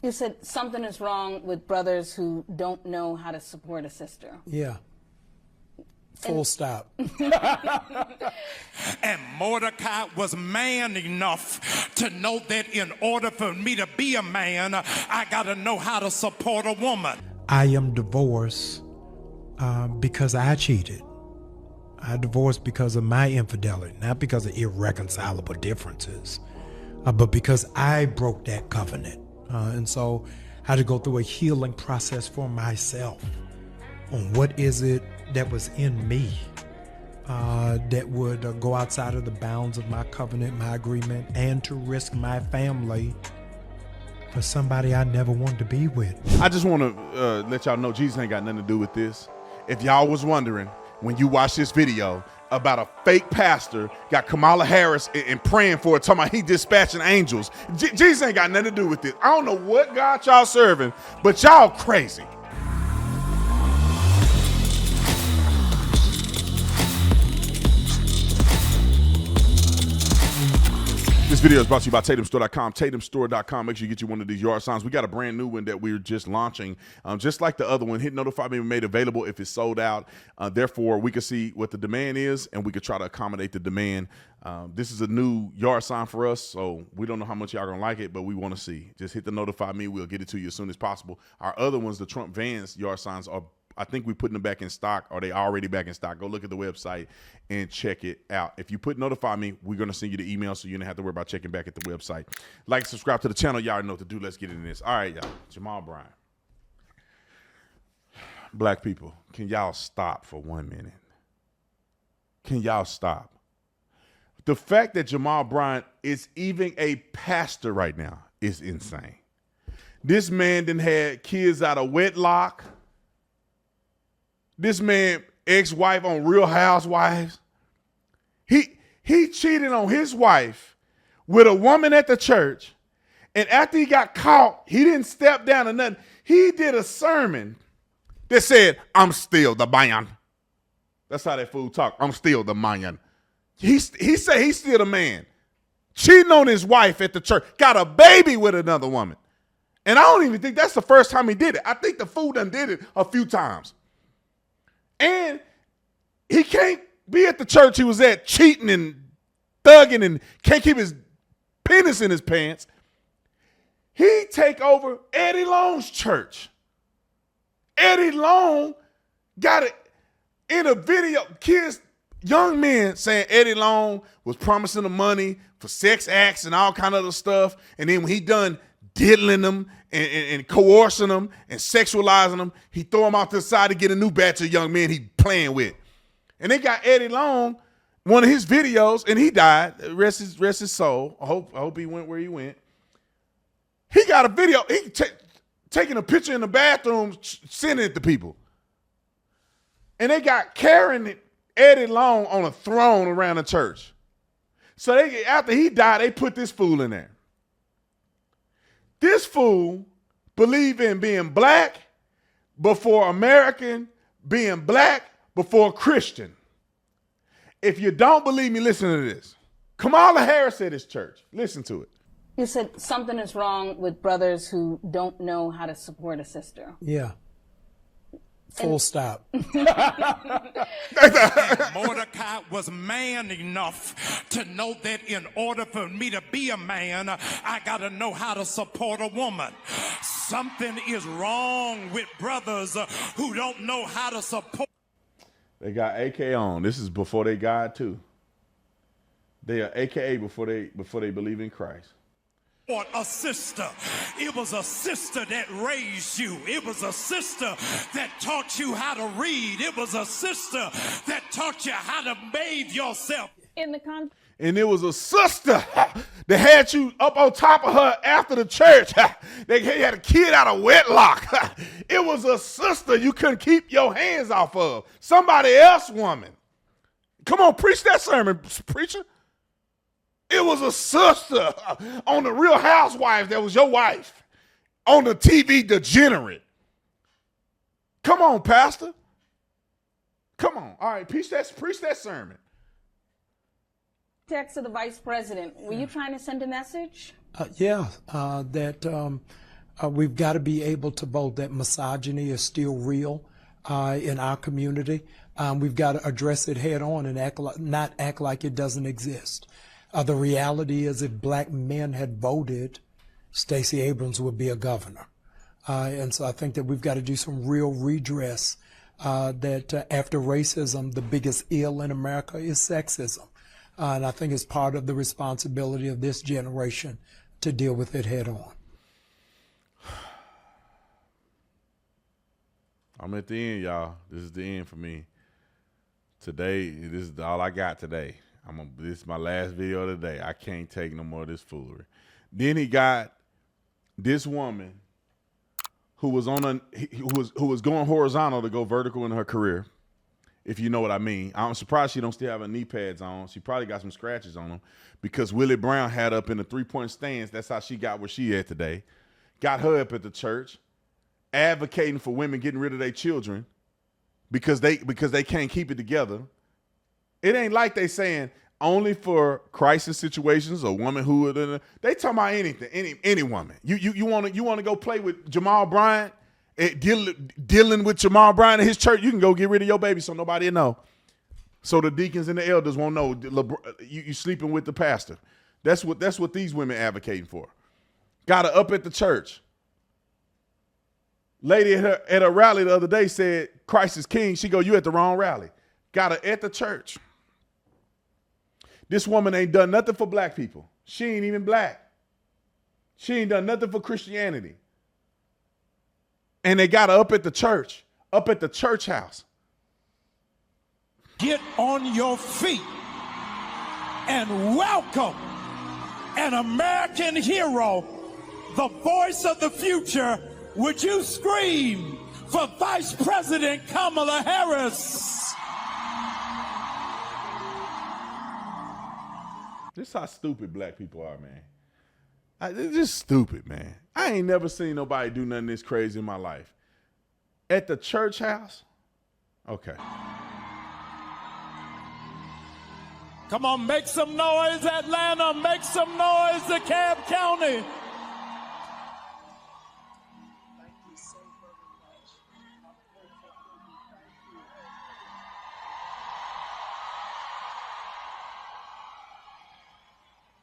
You said something is wrong with brothers who don't know how to support a sister. Yeah. Full stop. And Mordecai was man enough to know that in order for me to be a man, I got to know how to support a woman. I am divorced because I cheated. I divorced because of my infidelity, not because of irreconcilable differences, but because I broke that covenant. And so I had to go through a healing process for myself on what is it that was in me that would go outside of the bounds of my covenant, my agreement, and to risk my family for somebody I never wanted to be with. I just want to let y'all know Jesus ain't got nothing to do with this. If y'all was wondering, when you watch this video about a fake pastor got Kamala Harris and praying for it, talking about he dispatching angels, Jesus ain't got nothing to do with this. I don't know what God y'all serving, but y'all crazy. This video is brought to you by TatumStore.com. TatumStore.com. Make sure you get you one of these yard signs. We got a brand new one that we're just launching. Just like the other one, hit notify me when made available if it's sold out. Therefore, we can see what the demand is, and we can try to accommodate the demand. This is a new yard sign for us, so we don't know how much y'all gonna like it, but we want to see. Just hit the notify me. We'll get it to you as soon as possible. Our other ones, the Trump Vans yard signs, are I think we're putting them back in stock, or they already back in stock. Go look at the website and check it out. If you put notify me, we're going to send you the email so you don't have to worry about checking back at the website. Like, subscribe to the channel. Y'all know what to do. Let's get into this. All right, y'all. Jamal Bryant. Black people, can y'all stop for 1 minute? Can y'all stop? The fact that Jamal Bryant is even a pastor right now is insane. This man done had kids out of wedlock. This man, ex-wife on Real Housewives. He cheated on his wife with a woman at the church. And after he got caught, he didn't step down or nothing. He did a sermon that said, I'm still the man. That's how that fool talk. I'm still the man. He said he's still the man. Cheating on his wife at the church. Got a baby with another woman. And I don't even think that's the first time he did it. I think the fool done did it a few times. And he can't be at the church he was at cheating and thugging and can't keep his penis in his pants. He take over Eddie Long's church. Eddie Long got it in a video. Kids, young men saying Eddie Long was promising them money for sex acts and all kind of other stuff. And then when he done diddling them and coercing them and sexualizing them, he throw them out to the side to get a new batch of young men he playing with. And they got Eddie Long, one of his videos, and he died. Rest his soul. I hope he went where he went. He got a video. He taking a picture in the bathroom, sending it to people. And they got carrying Eddie Long on a throne around the church. So after he died, they put this fool in there. This fool believe in being black before American, being black before Christian. If you don't believe me, listen to this. Kamala Harris at his church. Listen to it. You said something is wrong with brothers who don't know how to support a sister. Yeah. Full stop. Mordecai was man enough to know that in order for me to be a man, I got to know how to support a woman. Something is wrong with brothers who don't know how to support. They got AK on. This is before they God too. They are AKA before they believe in Christ. A sister. It was a sister that raised you. It was a sister that taught you how to read. It was a sister that taught you how to bathe yourself. And it was a sister that had you up on top of her after the church. They had a kid out of wedlock. It was a sister you couldn't keep your hands off of. Somebody else woman. Come on, preach that sermon, preacher. It was a sister on the Real Housewives that was your wife. On the TV degenerate. Come on, pastor. Come on. All right, preach that sermon. Text to the vice president. Were you trying to send a message? That We've got to be able to vote that misogyny is still real in our community. We've got to address it head on and not act like it doesn't exist. The reality is, if black men had voted, Stacey Abrams would be a governor. And so I think that we've got to do some real redress that after racism, the biggest ill in America is sexism. And I think it's part of the responsibility of this generation to deal with it head on. I'm at the end, y'all. This is the end for me. Today, this is all I got today. This is my last video of the day. I can't take no more of this foolery. Then he got this woman who was who was going horizontal to go vertical in her career, if you know what I mean. I'm surprised she don't still have her knee pads on. She probably got some scratches on them because Willie Brown had up in the three-point stance. That's how she got where she at today. Got her up at the church, advocating for women getting rid of their children because they can't keep it together. It ain't like they saying only for crisis situations or womanhood. They talking about anything, any woman. You want to go play with Jamal Bryant, dealing with Jamal Bryant at his church. You can go get rid of your baby so nobody will know. So the deacons and the elders won't know you sleeping with the pastor. That's what these women advocating for. Got her up at the church. Lady at a rally the other day said, Christ is king. She go, you at the wrong rally. Got her at the church. This woman ain't done nothing for black people. She ain't even black. She ain't done nothing for Christianity. And they got her up at the church house. Get on your feet and welcome an American hero, the voice of the future. Would you scream for Vice President Kamala Harris? This is how stupid black people are, man. They're just stupid, man. I ain't never seen nobody do nothing this crazy in my life. At the church house? Okay. Come on, make some noise, Atlanta. Make some noise, DeKalb County.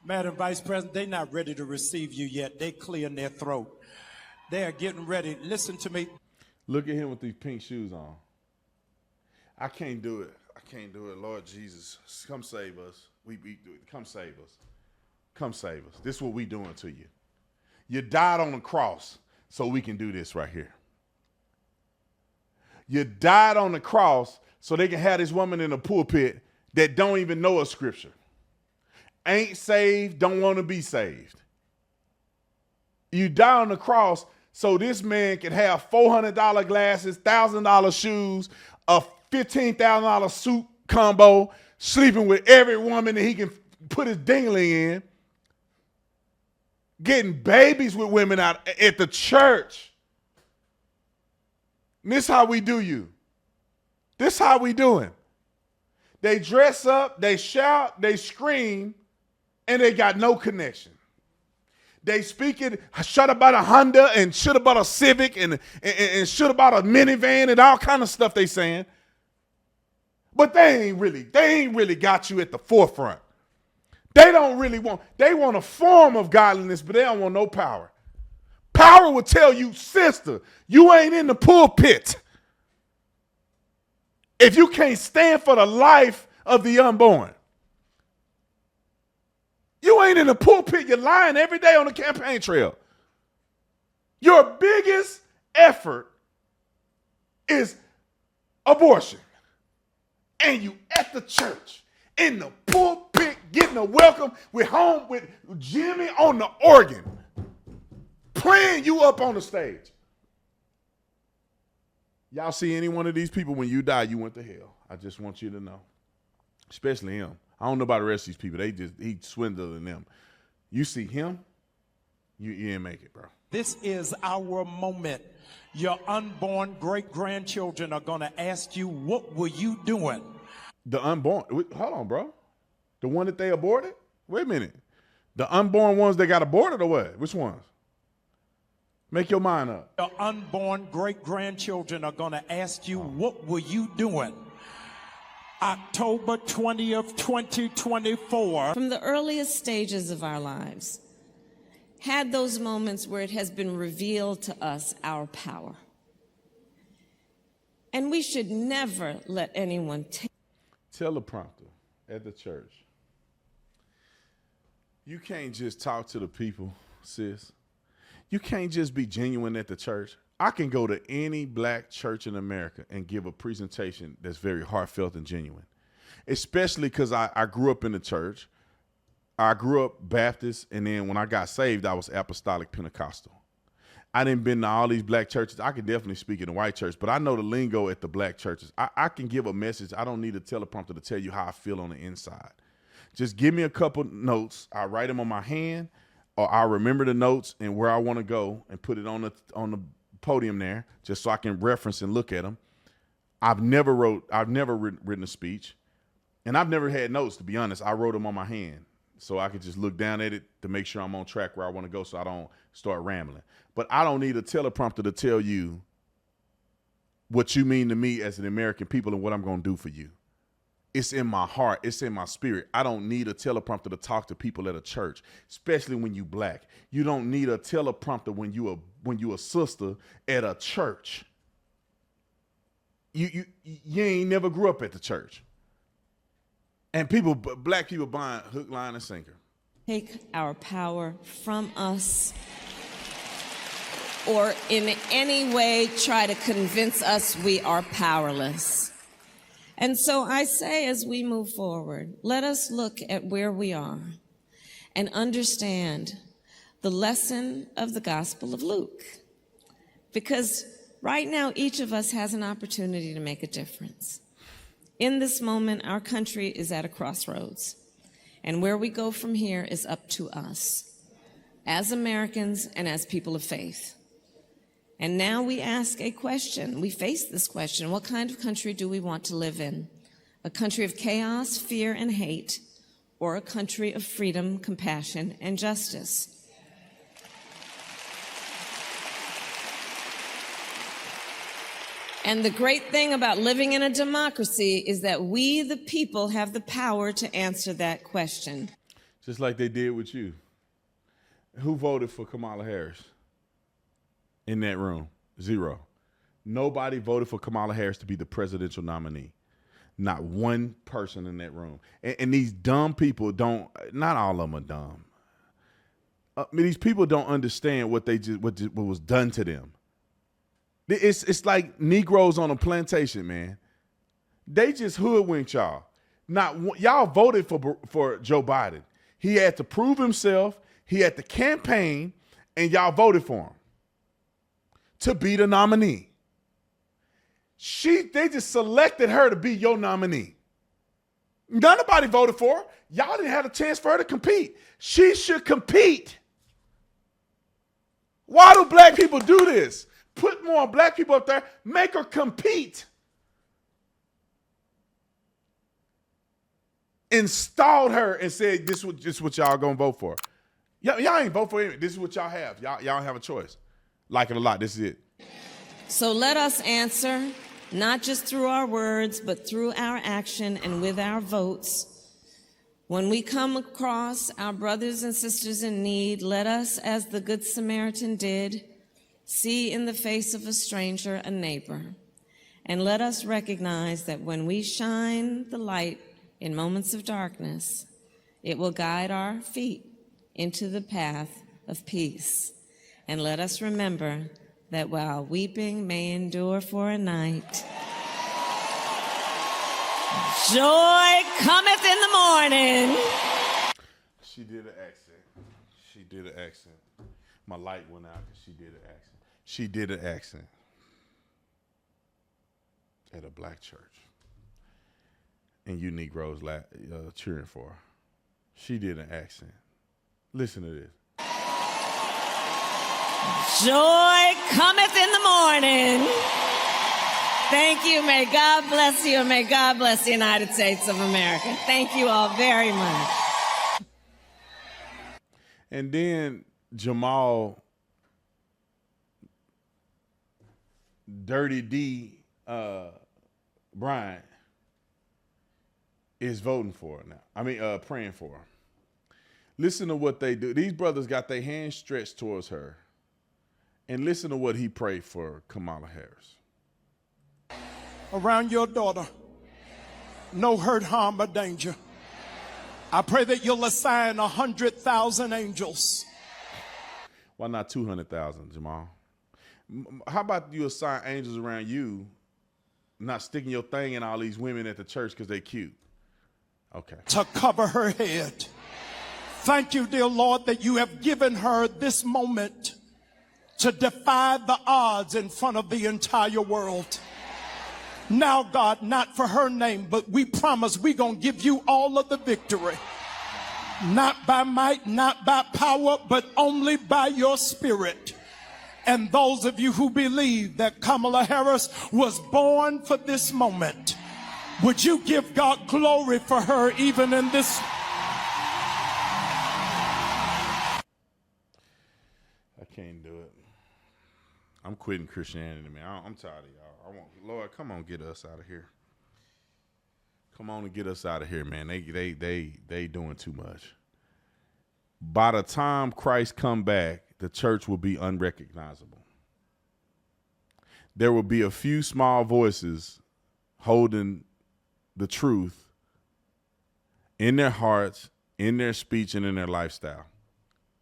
Madam Vice President, they're not ready to receive you yet. They clearing their throat. They are getting ready. Listen to me. Look at him with these pink shoes on. I can't do it. I can't do it. Lord Jesus, come save us. Come save us. Come save us. This is what we doing to you. You died on the cross so we can do this right here. You died on the cross so they can have this woman in the pulpit that don't even know a scripture. Ain't saved, don't want to be saved. You die on the cross so this man can have $400 glasses, $1,000 shoes, a $15,000 suit combo, sleeping with every woman that he can put his dingling in, getting babies with women out at the church. And this how we do you. This how we doing. They dress up, they shout, they scream, and they got no connection. They speak it, should about a Honda and should about a Civic and should about a minivan and all kind of stuff they saying. But they ain't really got you at the forefront. They want a form of godliness, but they don't want no power. Power will tell you, sister, you ain't in the pulpit if you can't stand for the life of the unborn. You ain't in the pulpit, you're lying every day on the campaign trail. Your biggest effort is abortion. And you at the church, in the pulpit, getting a welcome with Jimmy on the organ, playing you up on the stage. Y'all see any one of these people, when you die, you went to hell. I just want you to know. Especially him. I don't know about the rest of these people. He swindled in them. You see him, you didn't make it, bro. This is our moment. Your unborn great-grandchildren are going to ask you, what were you doing? The unborn, hold on, bro. The one that they aborted? Wait a minute. The unborn ones that got aborted or what? Which ones? Make your mind up. Your unborn great-grandchildren are going to ask you, what were you doing? October 20th, 2024. From the earliest stages of our lives, had those moments where it has been revealed to us our power. And we should never let anyone take. Teleprompter at the church. You can't just talk to the people, sis. You can't just be genuine at the church. I can go to any black church in America and give a presentation that's very heartfelt and genuine, especially because I grew up in the church. I grew up Baptist, and then when I got saved, I was Apostolic Pentecostal. I didn't been to all these black churches. I can definitely speak in the white church, but I know the lingo at the black churches. I can give a message. I don't need a teleprompter to tell you how I feel on the inside. Just give me a couple notes. I write them on my hand, or I remember the notes and where I want to go and put it on the podium there, just so I can reference and look at them. I've never written a speech, and I've never had notes, to be honest. I wrote them on my hand so I could just look down at it to make sure I'm on track where I want to go so I don't start rambling. But I don't need a teleprompter to tell you what you mean to me as an American people and what I'm going to do for you. It's in my heart. It's in my spirit. I don't need a teleprompter to talk to people at a church, especially when you black. You don't need a teleprompter when you a sister at a church. You ain't never grew up at the church. And black people buying hook, line, and sinker. Take our power from us, or in any way try to convince us we are powerless. And so I say, as we move forward, let us look at where we are and understand the lesson of the Gospel of Luke. Because right now, each of us has an opportunity to make a difference. In this moment, our country is at a crossroads, and where we go from here is up to us, as Americans and as people of faith. And now we ask a question. We face this question. What kind of country do we want to live in? A country of chaos, fear, and hate, or a country of freedom, compassion, and justice? And the great thing about living in a democracy is that we, the people, have the power to answer that question. Just like they did with you. Who voted for Kamala Harris in that room? Zero. Nobody voted for Kamala Harris to be the presidential nominee. Not one person in that room. And these dumb people don't, not all of them are dumb. These people don't understand what was done to them. It's like Negroes on a plantation, man. They just hoodwinked y'all. Y'all voted for Joe Biden. He had to prove himself. He had to campaign, and y'all voted for him to be the nominee. They just selected her to be your nominee. Nobody voted for her. Y'all didn't have a chance for her to compete. She should compete. Why do black people do this? Put more black people up there, make her compete. Installed her and said, this is what y'all gonna vote for. Y'all ain't vote for him. This is what y'all have. Y'all don't have a choice. Like it or not, this is it. So let us answer, not just through our words, but through our action and with our votes. When we come across our brothers and sisters in need, let us, as the Good Samaritan did, see in the face of a stranger a neighbor. And let us recognize that when we shine the light in moments of darkness, it will guide our feet into the path of peace. And let us remember that while weeping may endure for a night, joy cometh in the morning. She did an accent. My light went out because she did an accent. She did an accent at a black church. And you Negroes cheering for her. She did an accent. Listen to this. Joy cometh in the morning. Thank you. May God bless you, and may God bless the United States of America. Thank you all very much. And then Jamal Dirty D Bryant is voting for her now. I mean, praying for her. Listen to what they do. These brothers got their hands stretched towards her. And listen to what he prayed for Kamala Harris. Around your daughter, no hurt, harm, or danger. I pray that you'll assign 100,000 angels. Why not 200,000, Jamal? How about you assign angels around you, not sticking your thing in all these women at the church because they cute? Okay. To cover her head. Thank you, dear Lord, that you have given her this moment to defy the odds in front of the entire world. Now, God, not for her name, but we promise we're going to give you all of the victory. Not by might, not by power, but only by your spirit. And those of you who believe that Kamala Harris was born for this moment, would you give God glory for her even in this? I can't do it. I'm quitting Christianity, man. I'm tired of y'all. Lord, come on, get us out of here. Come on and get us out of here, man. They doing too much. By the time Christ come back, the church will be unrecognizable. There will be a few small voices holding the truth in their hearts, in their speech, and in their lifestyle.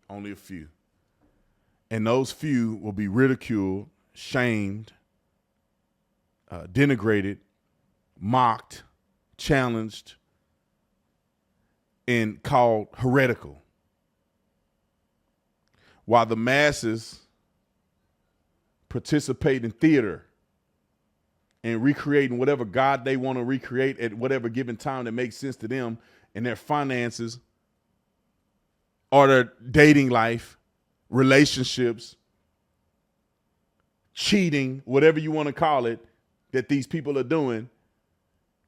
Only a few. And those few will be ridiculed, shamed, denigrated, mocked, challenged, and called heretical. While the masses participate in theater and recreating whatever God they want to recreate at whatever given time that makes sense to them and their finances or their dating life, relationships, cheating, whatever you want to call it, that these people are doing,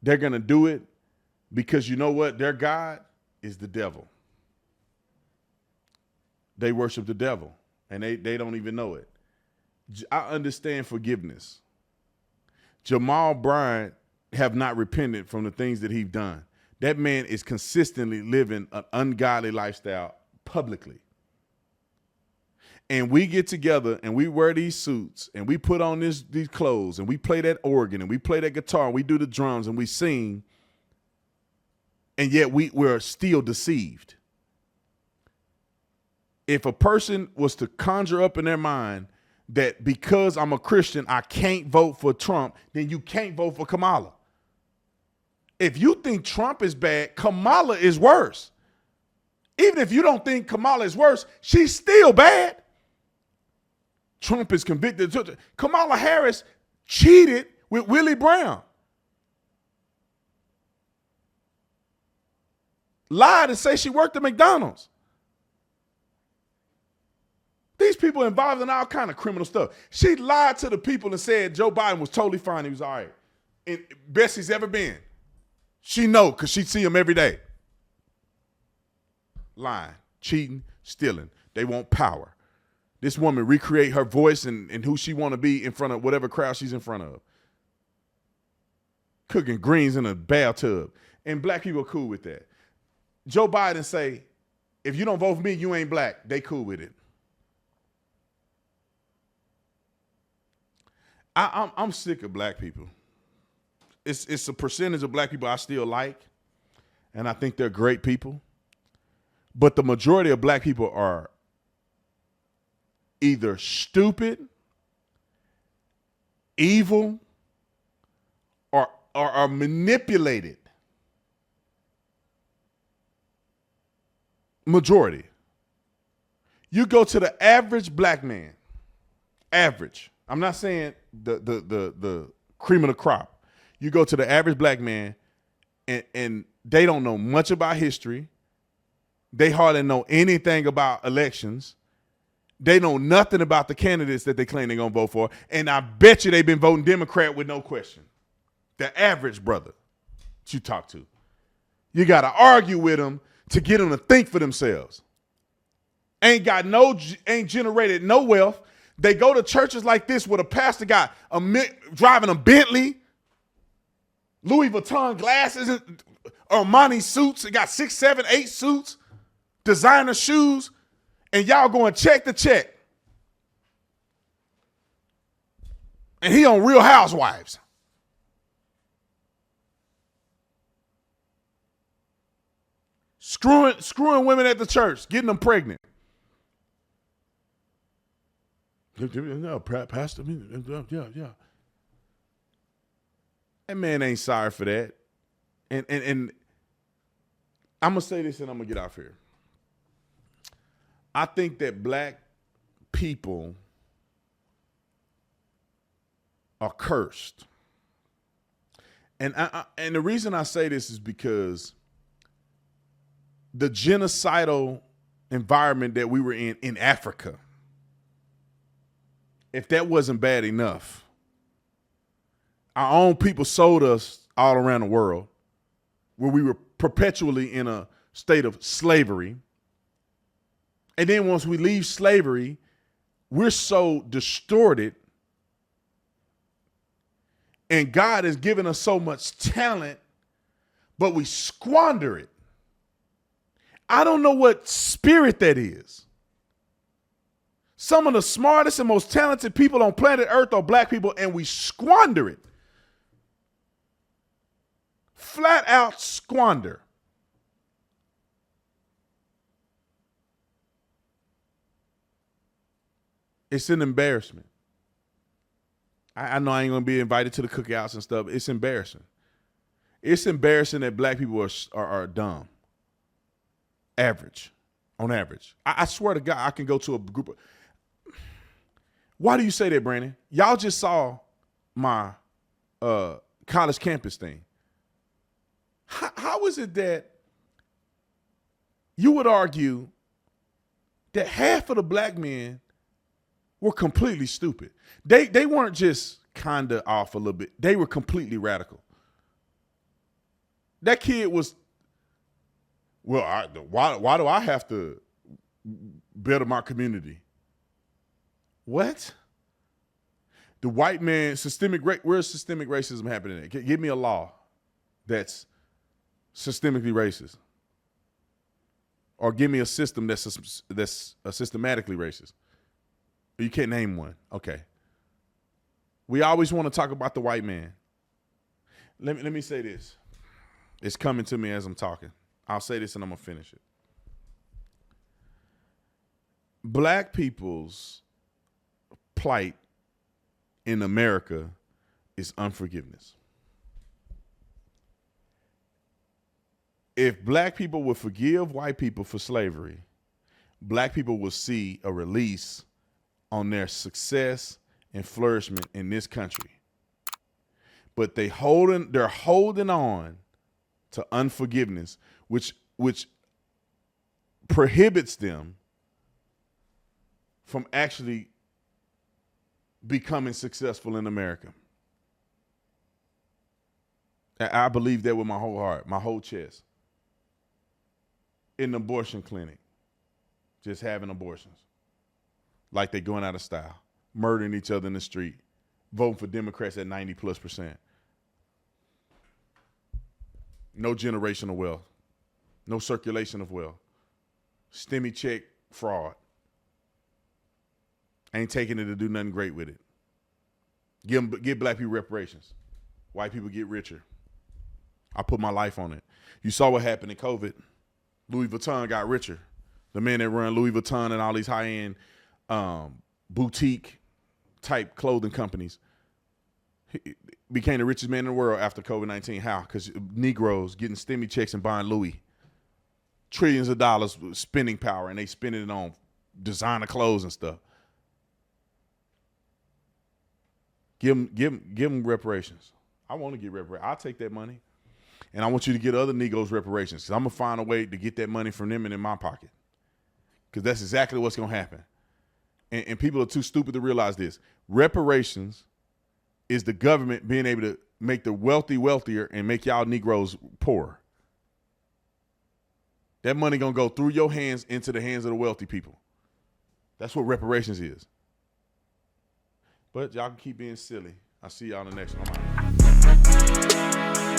they're going to do it because you know what? Their God is the devil. They worship the devil, and they don't even know it. I understand forgiveness. Jamal Bryant have not repented from the things that he's done. That man is consistently living an ungodly lifestyle publicly. And we get together and we wear these suits and we put on these clothes and we play that organ and we play that guitar and we do the drums and we sing, and yet we're still deceived. If a person was to conjure up in their mind that because I'm a Christian, I can't vote for Trump, then you can't vote for Kamala. If you think Trump is bad, Kamala is worse. Even if you don't think Kamala is worse, she's still bad. Trump is convicted. Kamala Harris cheated with Willie Brown. Lied and say she worked at McDonald's. These people involved in all kind of criminal stuff. She lied to the people and said Joe Biden was totally fine. He was all right. And best he's ever been. She know because she see him every day. Lying, cheating, stealing. They want power. This woman recreate her voice and who she want to be in front of whatever crowd she's in front of. Cooking greens in a bathtub. And black people are cool with that. Joe Biden say, if you don't vote for me, you ain't black. They cool with it. I'm sick of black people. It's a percentage of black people I still like, and I think they're great people. But the majority of black people are either stupid, evil, or are manipulated. Majority. You go to the average black man, average. I'm not saying the cream of the crop. You go to the average black man and they don't know much about history. They hardly know anything about elections. They know nothing about the candidates that they claim they're going to vote for. And I bet you they've been voting Democrat with no question. The average brother that you talk to. You got to argue with them to get them to think for themselves. Ain't generated no wealth. They go to churches like this where the pastor got driving a Bentley, Louis Vuitton glasses, and Armani suits. It got 6, 7, 8 suits, designer shoes, and y'all going check to check. And he on Real Housewives. Screwing women at the church, getting them pregnant. No, Pastor, yeah. That man ain't sorry for that. And I'm going to say this and I'm going to get off here. I think that black people are cursed. And the reason I say this is because the genocidal environment that we were in Africa, if that wasn't bad enough, our own people sold us all around the world where we were perpetually in a state of slavery. And then once we leave slavery, we're so distorted, and God has given us so much talent, but we squander it. I don't know what spirit that is. Some of the smartest and most talented people on planet Earth are black people, and we squander it. Flat out squander. It's an embarrassment. I know I ain't going to be invited to the cookouts and stuff. It's embarrassing. It's embarrassing that black people are dumb. On average. I swear to God, I can go to a group of... Why do you say that, Brandon? Y'all just saw my college campus thing. How is it that you would argue that half of the black men were completely stupid? They weren't just kind of off a little bit. They were completely radical. That kid was, well, why do I have to better my community? What? The white man, where's systemic racism happening at? Give me a law that's systemically racist. Or give me a system that's systematically racist. You can't name one. Okay. We always want to talk about the white man. Let me say this. It's coming to me as I'm talking. I'll say this and I'm going to finish it. Black people's plight in America is unforgiveness. If black people would forgive white people for slavery, black people will see a release on their success and flourishment in this country. But they're holding on to unforgiveness, which prohibits them from actually becoming successful in America. I believe that with my whole heart, my whole chest. In an abortion clinic, just having abortions. Like they're going out of style, murdering each other in the street, voting for Democrats at 90+%. No generational wealth, no circulation of wealth, stimmy check fraud. Ain't taking it to do nothing great with it. Give black people reparations. White people get richer. I put my life on it. You saw what happened in COVID. Louis Vuitton got richer. The men that run Louis Vuitton and all these high-end boutique type clothing companies became the richest man in the world after COVID-19. How? Because Negroes getting stimmy checks and buying Louis. Trillions of dollars spending power, and they spending it on designer clothes and stuff. Give them reparations. I want to get reparations. I'll take that money. And I want you to get other Negroes reparations, because I'm going to find a way to get that money from them and in my pocket. Because that's exactly what's going to happen. And people are too stupid to realize this. Reparations is the government being able to make the wealthy wealthier and make y'all Negroes poor. That money going to go through your hands into the hands of the wealthy people. That's what reparations is. But y'all can keep being silly. I'll see y'all in the next one. I'm out.